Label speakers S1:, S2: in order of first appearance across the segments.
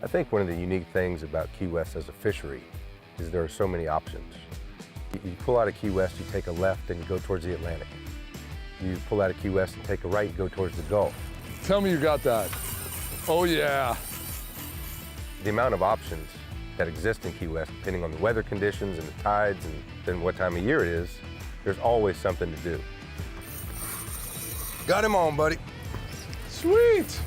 S1: I think one of the unique things about Key West as a fishery is there are so many options. You pull out of Key West, you take a left and you go towards the Atlantic. You pull out of Key West and take a right, you go towards the Gulf.
S2: Tell me you got that. Oh yeah.
S1: The amount of options that exist in Key West, depending on the weather conditions and the tides and then what time of year it is, there's always something to do. Got him on, buddy.
S2: Sweet.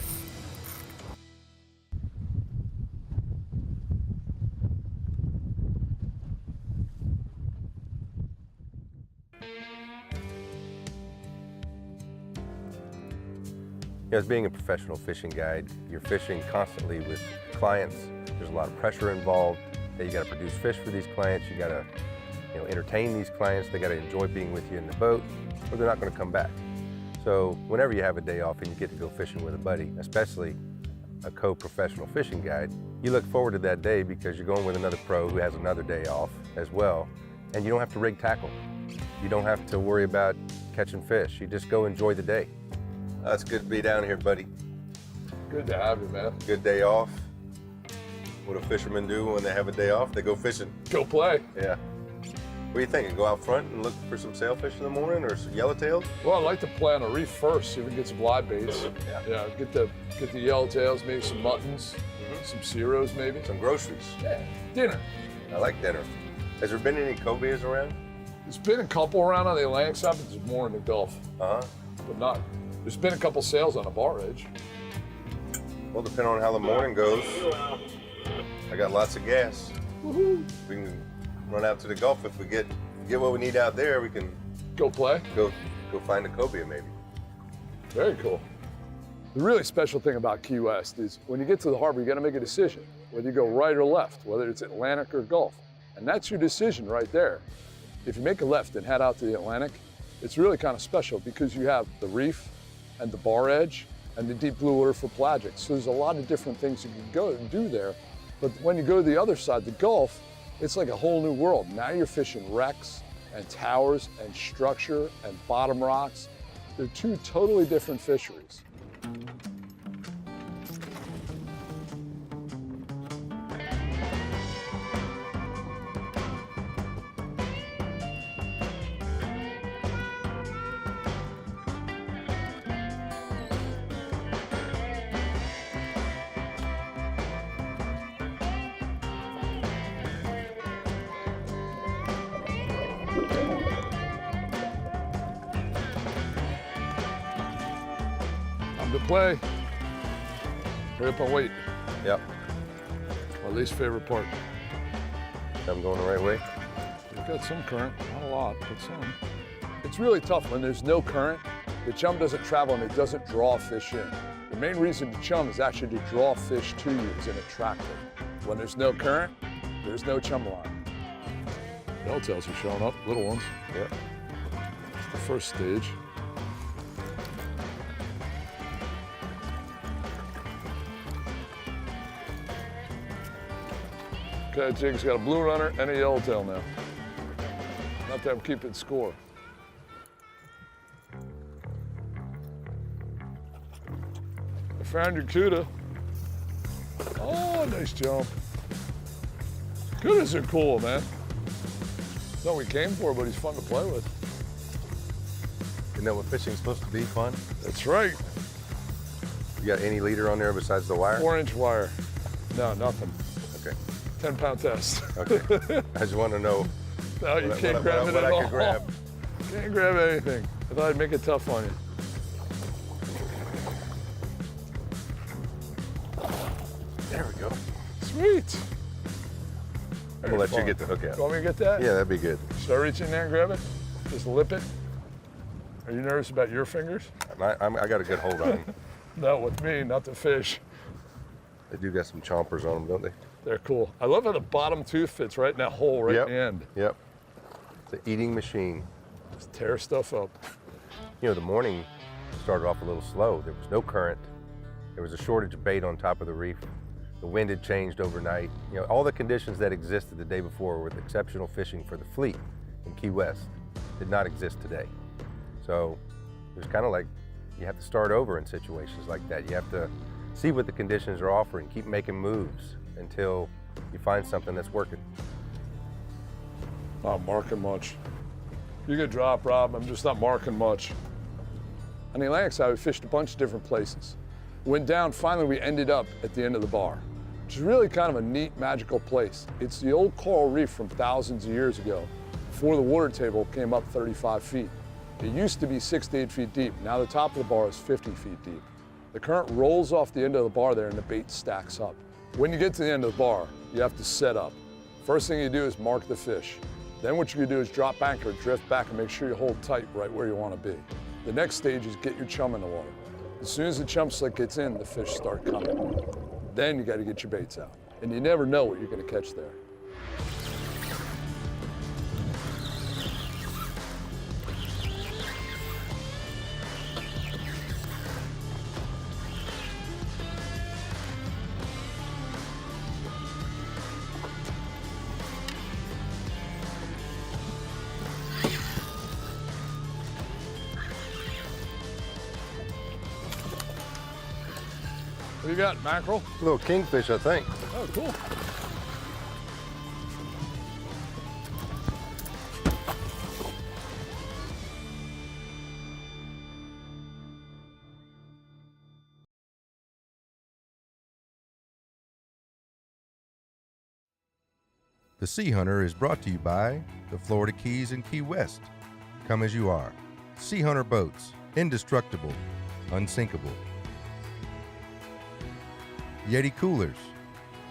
S1: As being a professional fishing guide, you're fishing constantly with clients. There's a lot of pressure involved. You got to produce fish for these clients. You got to, entertain these clients. They got to enjoy being with you in the boat, or they're not going to come back. So whenever you have a day off and you get to go fishing with a buddy, especially a co-professional fishing guide, you look forward to that day because you're going with another pro who has another day off as well, and you don't have to rig tackle. You don't have to worry about catching fish. You just go enjoy the day. It's good to be down here, buddy.
S2: Good to have you, man.
S1: Good day off. What do fishermen do when they have a day off? They go fishing.
S2: Go play.
S1: Yeah. What do you think? Go out front and look for some sailfish in the morning or some yellowtails?
S2: Well, I'd like to play on a reef first, see if we can get some live baits. Yeah, get the yellowtails, maybe some muttons, some ceros maybe.
S1: Some groceries.
S2: Yeah, dinner.
S1: I like dinner. Has there been any cobias around?
S2: There's been a couple around on the Atlantic side, but there's more in the Gulf.
S1: Uh-huh.
S2: But not. There's been a couple sails on a bar edge.
S1: Well, depending on how the morning goes, I got lots of gas.
S2: Woohoo!
S1: We can run out to the Gulf. If we get what we need out there, we can
S2: go play.
S1: Go find a cobia maybe.
S2: Very cool. The really special thing about Key West is when you get to the harbor, you got to make a decision whether you go right or left, whether it's Atlantic or Gulf, and that's your decision right there. If you make a left and head out to the Atlantic, it's really kind of special because you have the reef and the bar edge and the deep blue water for pelagics. So there's a lot of different things you can go and do there. But when you go to the other side, the Gulf, it's like a whole new world. Now you're fishing wrecks and towers and structure and bottom rocks. They're two totally different fisheries. To play. Hurry up and wait.
S1: Yep.
S2: My least favorite part.
S1: I'm going the right way.
S2: We've got some current, not a lot, but some. It's really tough when there's no current. The chum doesn't travel and it doesn't draw fish in. The main reason to chum is actually to draw fish to you as an attractor. When there's no current, there's no chum line. Yellowtails are showing up, little ones.
S1: Yep.
S2: It's the first stage. Okay, Jig's got a blue runner and a yellowtail now. Not that I'm keeping score. I found your cuda. Oh, nice jump. Cudas are cool, man. It's not what we came for, but he's fun to play with.
S1: Isn't that what fishing's supposed to be, fun?
S2: That's right.
S1: You got any leader on there besides the wire?
S2: 4-inch wire. No, nothing.
S1: Okay.
S2: 10-pound test.
S1: Okay. I just want to know
S2: No, you can't grab it at all.
S1: What I could grab.
S2: Can't grab anything. I thought I'd make it tough on you.
S1: There we go.
S2: Sweet.
S1: I'm gonna let you get the hook out.
S2: You want me to get that?
S1: Yeah, that'd be good.
S2: Should I reach in there and grab it? Just lip it? Are you nervous about your fingers?
S1: I got a good hold on them.
S2: No, with me, not the fish.
S1: They do got some chompers on them, don't they?
S2: They're cool. I love how the bottom tooth fits right in that hole right
S1: Yep.
S2: in the end.
S1: Yep. It's an eating machine.
S2: Just tear stuff up.
S1: The morning started off a little slow. There was no current. There was a shortage of bait on top of the reef. The wind had changed overnight. All the conditions that existed the day before with exceptional fishing for the fleet in Key West did not exist today. So it was kind of like you have to start over in situations like that. You have to see what the conditions are offering. Keep making moves until you find something that's working.
S2: Not marking much. You get drop, Rob, I'm just not marking much. On the Atlantic side, we fished a bunch of different places. Went down, finally we ended up at the end of the bar, which is really kind of a neat, magical place. It's the old coral reef from thousands of years ago, before the water table came up 35 feet. It used to be 6 to 8 feet deep. Now the top of the bar is 50 feet deep. The current rolls off the end of the bar there and the bait stacks up. When you get to the end of the bar, you have to set up. First thing you do is mark the fish. Then what you can do is drop anchor, drift back, and make sure you hold tight right where you want to be. The next stage is get your chum in the water. As soon as the chum slick gets in, the fish start coming. Then you got to get your baits out. And you never know what you're going to catch there. What you got, mackerel?
S1: A little kingfish, I think.
S2: Oh, cool.
S3: The SeaHunter is brought to you by the Florida Keys and Key West. Come as you are. SeaHunter boats, indestructible, unsinkable. Yeti coolers,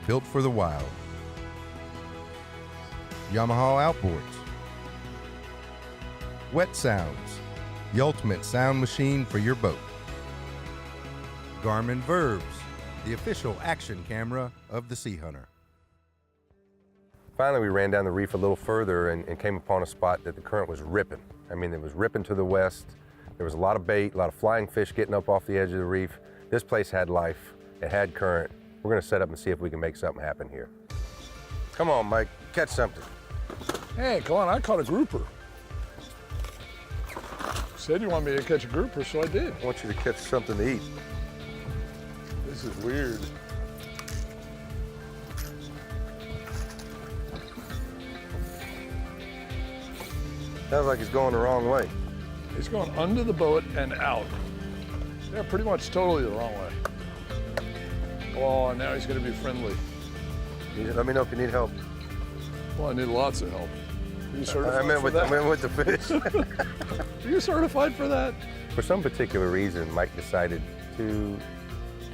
S3: built for the wild. Yamaha outboards. Wet Sounds, the ultimate sound machine for your boat. Garmin Verbs, the official action camera of the SeaHunter.
S1: Finally, we ran down the reef a little further and came upon a spot that the current was ripping. I mean, it was ripping to the west. There was a lot of bait, a lot of flying fish getting up off the edge of the reef. This place had life. It had current. We're gonna set up and see if we can make something happen here. Come on, Mike, catch something.
S2: Hey, come on, I caught a grouper. Said you want me to catch a grouper, so I did.
S1: I want you to catch something to eat.
S2: This is weird.
S1: Sounds like he's going the wrong way.
S2: It's going under the boat and out. Yeah, pretty much totally the wrong way. Oh, now he's gonna be friendly.
S1: Let me know if you need help.
S2: Well, I need lots of help. Are you certified
S1: I meant
S2: for that?
S1: with the fish.
S2: Are you certified for that?
S1: For some particular reason, Mike decided to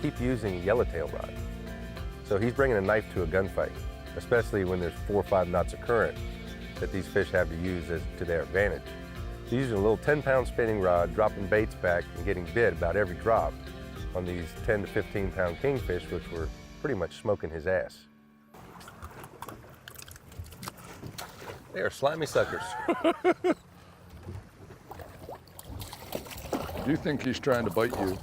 S1: keep using yellowtail rod. So he's bringing a knife to a gunfight, especially when there's 4 or 5 knots of current that these fish have to use to their advantage. He's using a little 10-pound spinning rod, dropping baits back and getting bit about every drop on these 10 to 15-pound kingfish, which were pretty much smoking his ass. They are slimy suckers.
S2: Do you think he's trying to bite you?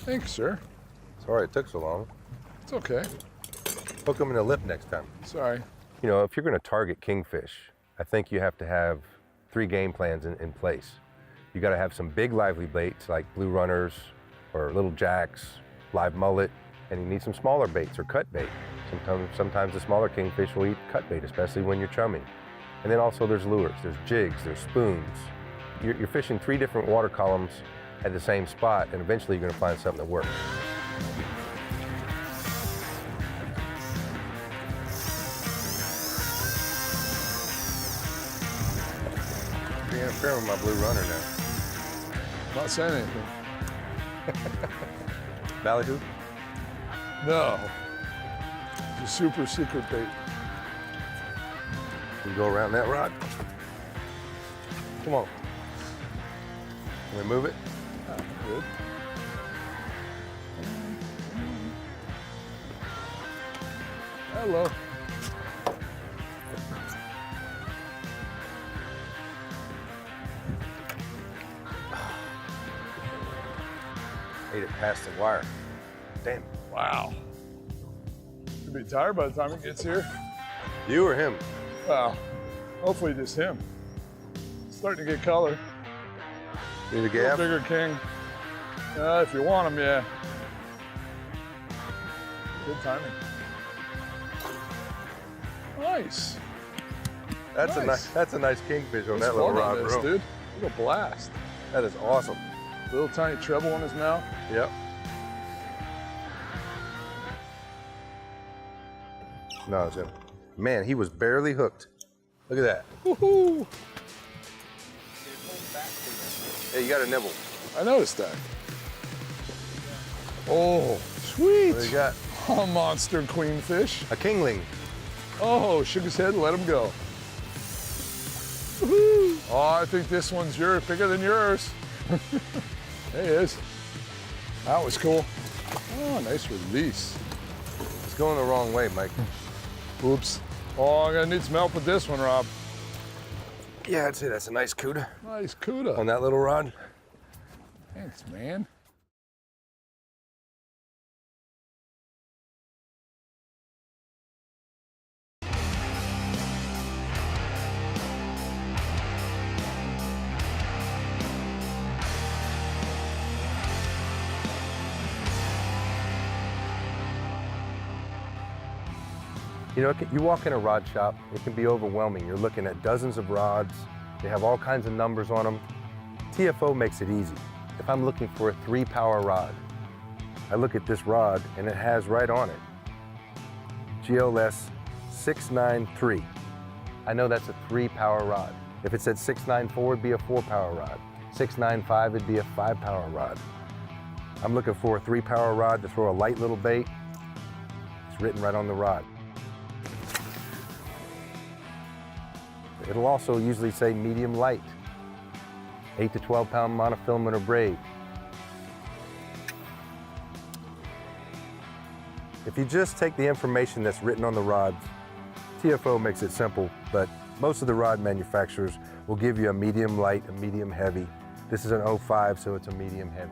S2: Thanks, sir.
S1: Sorry it took so long.
S2: It's okay.
S1: Hook them in the lip next time.
S2: Sorry.
S1: You know, if you're going to target kingfish, I think you have to have 3 game plans in place. You got to have some big lively baits like blue runners or little jacks, live mullet, and you need some smaller baits or cut bait. Sometimes the smaller kingfish will eat cut bait, especially when you're chumming. And then also there's lures, there's jigs, there's spoons. You're fishing 3 different water columns at the same spot, and eventually you're going to find something that works. You're interfering with my blue runner now.
S2: Not saying anything.
S1: Ballyhoo?
S2: No. It's a super secret bait.
S1: Can you go around that rod? Come on. Can we move it?
S2: Good. Hello.
S1: Ate it past the wire. Damn.
S2: Wow. He'll be tired by the time he gets here.
S1: You or him?
S2: Wow. Hopefully just him. It's starting to get color.
S1: Need a
S2: A
S1: gap?
S2: bigger king. If you want them, yeah. Good timing. Nice.
S1: That's a nice kingfish on that little rod, bro.
S2: Dude. What a blast.
S1: That is awesome.
S2: Little tiny treble in his mouth.
S1: Yep. No, it's him. Man, he was barely hooked. Look at that.
S2: Woohoo!
S1: Hey, you got a nibble.
S2: I noticed that. Oh, sweet.
S1: What do you got?
S2: A monster queenfish.
S1: A kingling.
S2: Oh, shook his head, let him go. Woohoo! Oh, I think this one's bigger than yours. There he is. That was cool. Oh, nice release.
S1: It's going the wrong way, Mike.
S2: Oops. Oh, I'm gonna need some help with this one, Rob.
S1: Yeah, I'd say that's a nice cuda.
S2: Nice cuda.
S1: On that little rod.
S2: Thanks, man.
S1: You know, you walk in a rod shop, it can be overwhelming. You're looking at dozens of rods. They have all kinds of numbers on them. TFO makes it easy. If I'm looking for a 3-power rod, I look at this rod and it has right on it, GLS 693. I know that's a 3-power rod. If it said 694, it'd be a 4-power rod. 695, it'd be a 5-power rod. I'm looking for a 3-power rod to throw a light little bait. It's written right on the rod. It'll also usually say medium light, 8 to 12 pound monofilament or braid. If you just take the information that's written on the rods, TFO makes it simple, but most of the rod manufacturers will give you a medium light, a medium heavy. This is an 05, so it's a medium heavy.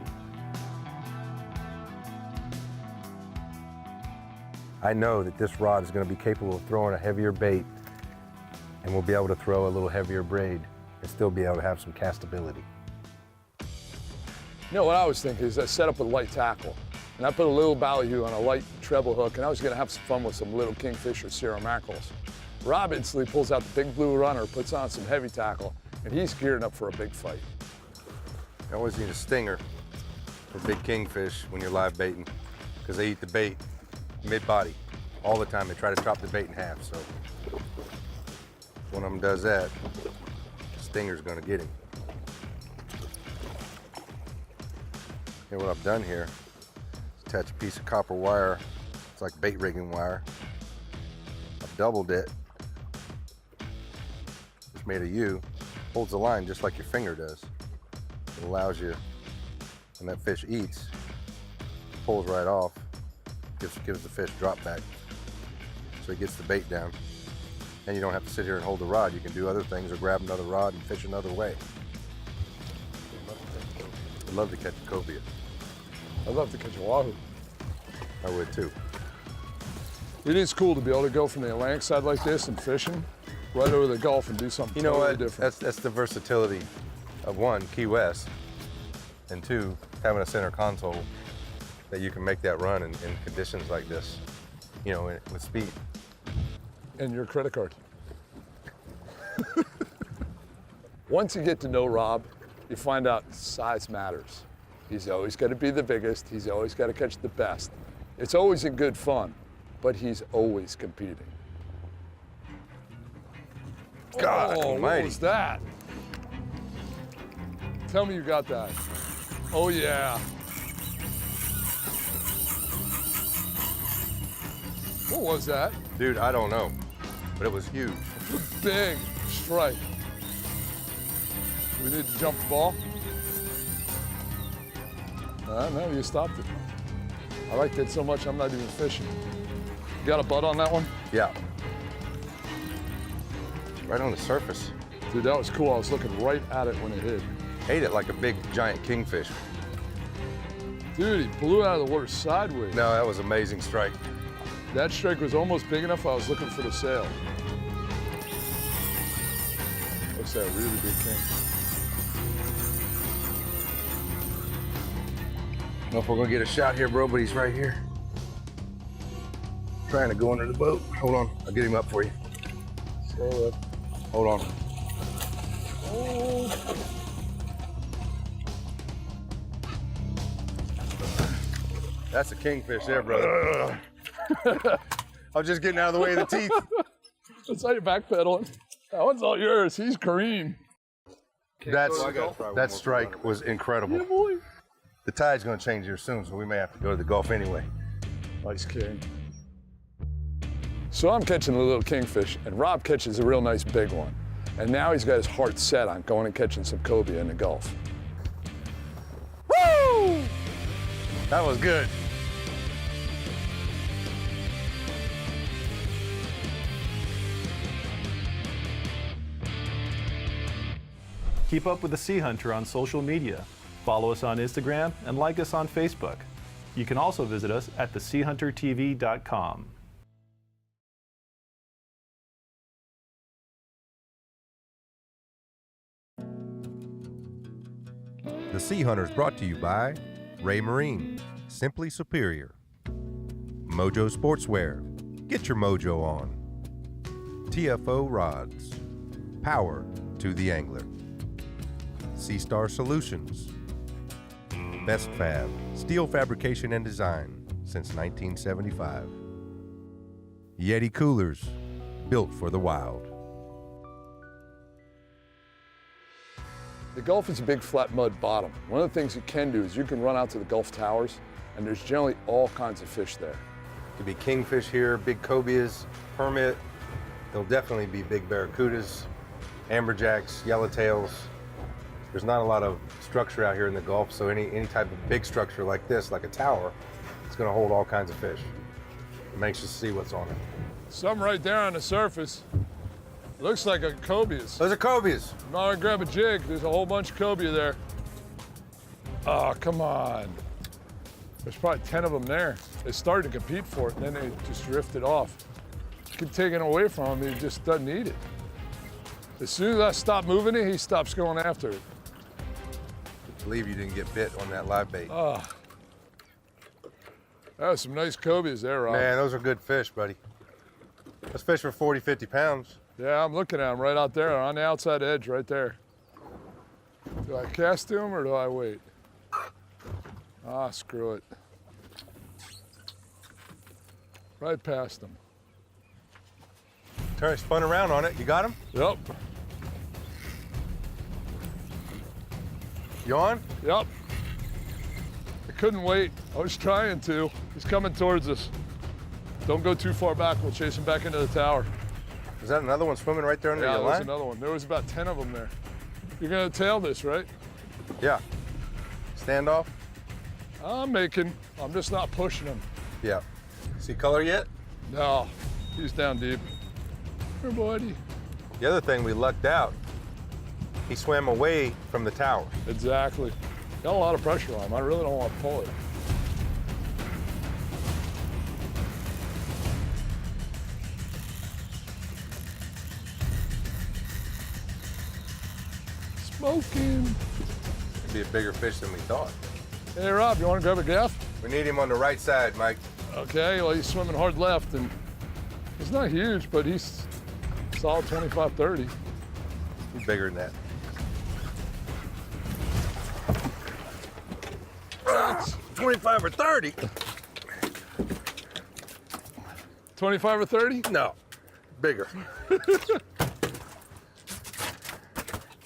S1: I know that this rod is going to be capable of throwing a heavier bait, and we'll be able to throw a little heavier braid and still be able to have some castability.
S2: You know, what I was thinking is I set up a light tackle, and I put a little ballyhoo on a light treble hook, and I was gonna have some fun with some little kingfish or Sierra mackerels. Rob instantly pulls out the big blue runner, puts on some heavy tackle, and he's gearing up for a big fight.
S1: You always need a stinger for big kingfish when you're live baiting, because they eat the bait mid-body all the time. They try to chop the bait in half, so one of them does that, the stinger's gonna get him. And what I've done here is attach a piece of copper wire. It's like bait rigging wire. I've doubled it. It's made a U. Holds the line just like your finger does. It allows you, when that fish eats, pulls right off, gives the fish drop back. So it gets the bait down. And you don't have to sit here and hold the rod. You can do other things or grab another rod and fish another way. I'd love to catch a cobia.
S2: I'd love to catch a wahoo.
S1: I would too.
S2: It is cool to be able to go from the Atlantic side like this and fishing right over the Gulf and do something
S1: You know
S2: totally
S1: what?
S2: different.
S1: That's the versatility of one, Key West, and two, having a center console that you can make that run in conditions like this, you know, with speed.
S2: And your credit card. Once you get to know Rob, you find out size matters. He's always got to be the biggest. He's always got to catch the best. It's always in good fun, but he's always competing.
S1: God almighty.
S2: What was that? Tell me you got that. Oh, yeah. What was that?
S1: Dude, I don't know, but it was huge.
S2: Big strike. We need to jump the ball. No, you stopped it. I liked it so much I'm not even fishing. You got a butt on that one?
S1: Yeah. Right on the surface.
S2: Dude, that was cool. I was looking right at it when it hit.
S1: Ate it like a big giant kingfish.
S2: Dude, he blew out of the water sideways.
S1: No, that was an amazing strike.
S2: That strike was almost big enough I was looking for the sail. Looks like a really big king.
S1: don't know if we're gonna get a shot here, bro, but he's right here. Trying to go under the boat. Hold on, I'll get him up for you.
S2: Slow up.
S1: Hold on.
S2: Oh.
S1: That's a kingfish there, brother. I was just getting out of the way of the teeth.
S2: That's how you're backpedaling. That one's all yours. He's Kareem.
S1: That strike was incredible.
S2: Yeah, boy.
S1: The tide's gonna change here soon, so we may have to go to the Gulf anyway.
S2: Nice king. So I'm catching a little kingfish, and Rob catches a real nice big one. And now he's got his heart set on going and catching some cobia in the Gulf.
S1: Woo! That was good.
S4: Keep up with the SeaHunter on social media. Follow us on Instagram and like us on Facebook. You can also visit us at theseahuntertv.com.
S3: The SeaHunter is brought to you by Ray Marine, Simply Superior. Mojo Sportswear, get your mojo on. TFO Rods, power to the angler. Sea Star Solutions. Best Fab, steel fabrication and design since 1975. Yeti Coolers, built for the wild.
S2: The Gulf is a big flat mud bottom. One of the things you can do is you can run out to the Gulf towers, and there's generally all kinds of fish there.
S1: Could be kingfish here, big cobias, permit. There'll definitely be big barracudas, amberjacks, yellowtails. There's not a lot of structure out here in the Gulf, so any type of big structure like this, like a tower, it's gonna hold all kinds of fish. I'm anxious to see what's on it.
S2: Something right there on the surface. Looks like a cobias.
S1: Those are cobias.
S2: I'm gonna grab a jig. There's a whole bunch of cobia there. Oh, come on. There's probably 10 of them there. They started to compete for it, and then they just drifted off. Keep taking it away from him, he just doesn't eat it. As soon as I stop moving it, he stops going after it.
S1: I believe you didn't get bit on that live bait.
S2: Oh. That was some nice cobias there, Rob.
S1: Man, those are good fish, buddy. Those fish were 40, 50 pounds.
S2: Yeah, I'm looking at them right out there on the outside edge right there. Do I cast to him or do I wait? Ah, screw it. Right past him.
S1: Turn, spun around on it. You got him?
S2: Yep,
S1: You on?
S2: yep. I couldn't wait. I was trying to. He's coming towards us. Don't go too far back. We'll chase him back into the tower.
S1: Is that another one swimming right there under
S2: Yeah,
S1: your
S2: there's
S1: line?
S2: another one. There was about 10 of them there. You're gonna tail this, right?
S1: Yeah. Stand off?
S2: I'm just not pushing him.
S1: Yeah. See color yet?
S2: No, he's down deep. Here, buddy.
S1: The other thing, we lucked out. He swam away from the tower.
S2: Exactly. Got a lot of pressure on him. I really don't want to pull it. Smoking.
S1: Could be a bigger fish than we thought.
S2: Hey, Rob, you want to grab a gaff?
S1: We need him on the right side, Mike.
S2: Okay, well, he's swimming hard left, and he's not huge, but he's solid 25, 30.
S1: He's bigger than that.
S2: That's
S1: 25 or 30?
S2: 25 or 30?
S1: No, bigger.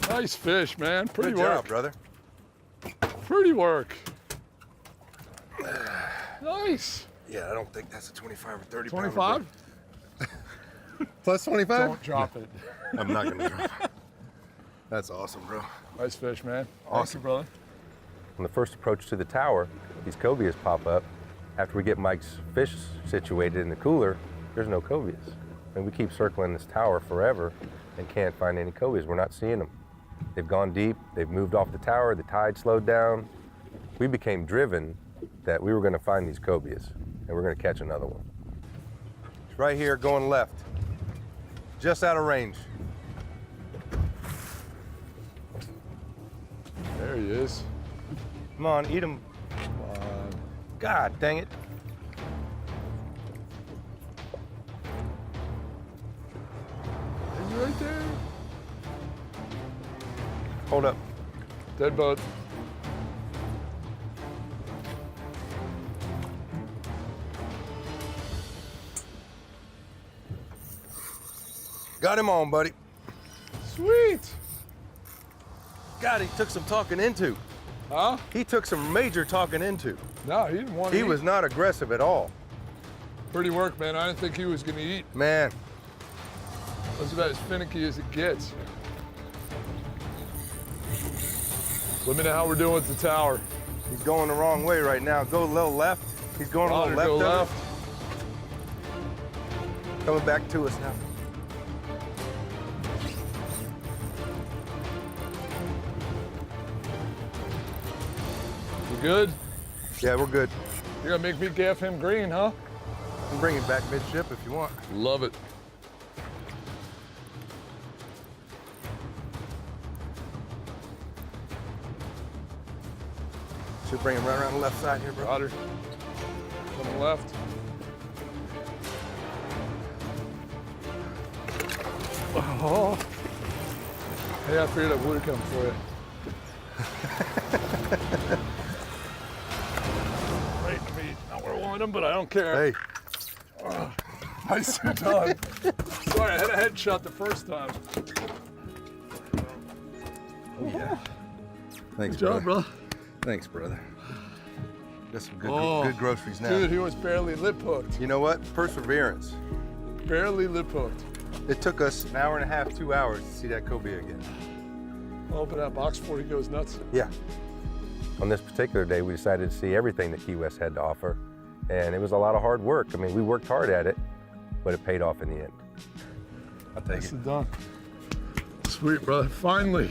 S2: Nice fish, man. Pretty
S1: Good
S2: work.
S1: job, brother.
S2: Pretty work. Nice.
S1: Yeah, I don't think that's a 25 or 30
S2: 25?
S1: pounder, bro. Plus 25?
S2: Don't drop it.
S1: I'm not gonna drop it. That's awesome, bro.
S2: Nice fish, man. Thank
S1: Awesome.
S2: you, brother.
S1: On the first approach to the tower, these cobias pop up. After we get Mike's fish situated in the cooler, there's no cobias. And we keep circling this tower forever and can't find any cobias. We're not seeing them. They've gone deep, they've moved off the tower, the tide slowed down. We became driven that we were gonna find these cobias and we're gonna catch another one. It's right here, going left. Just out of range.
S2: There he is.
S1: Come on, eat them.
S2: Come on.
S1: God dang it.
S2: He's right there.
S1: Hold up.
S2: Dead boat.
S1: Got him on, buddy.
S2: Sweet.
S1: God, he took some talking into.
S2: Huh?
S1: He took some major talking into.
S2: No, he didn't want to
S1: He
S2: eat.
S1: was not aggressive at all.
S2: Pretty work, man. I didn't think he was going to eat.
S1: Man,
S2: That's about as finicky as it gets. Let me know how we're doing with the tower.
S1: he's going the wrong way right now. Go a little left. He's going a
S2: Roger,
S1: little
S2: go
S1: left.
S2: left.
S1: Coming back to us now.
S2: You good?
S1: Yeah, we're good.
S2: You're going to make me gaff him green, huh?
S1: You can bring him back midship if you want.
S2: Love it.
S1: Should bring him right around the left side here, bro.
S2: Roger. Coming left. Oh. Hey, I figured I would have come for you. Right in the meat. Not where I want him, but I don't care.
S1: Hey,
S2: Nicely done. Sorry, I had a headshot the first time.
S1: oh yeah. Thanks,
S2: Good job,
S1: brother.
S2: bro.
S1: Thanks, brother. Got some good,
S2: Oh,
S1: good groceries now.
S2: Dude, he was barely lip hooked.
S1: You know what? Perseverance.
S2: Barely lip hooked.
S1: It took us an hour and a half, 2 hours to see that cobia again.
S2: I'll open that box before he goes nuts.
S1: Yeah. On this particular day, we decided to see everything that Key West had to offer, and it was a lot of hard work. I mean, we worked hard at it, but it paid off in the end. I'll take
S2: Nicely
S1: it.
S2: done. Sweet, brother. Finally.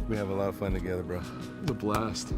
S1: We have a lot of fun together, bro.
S2: The blast.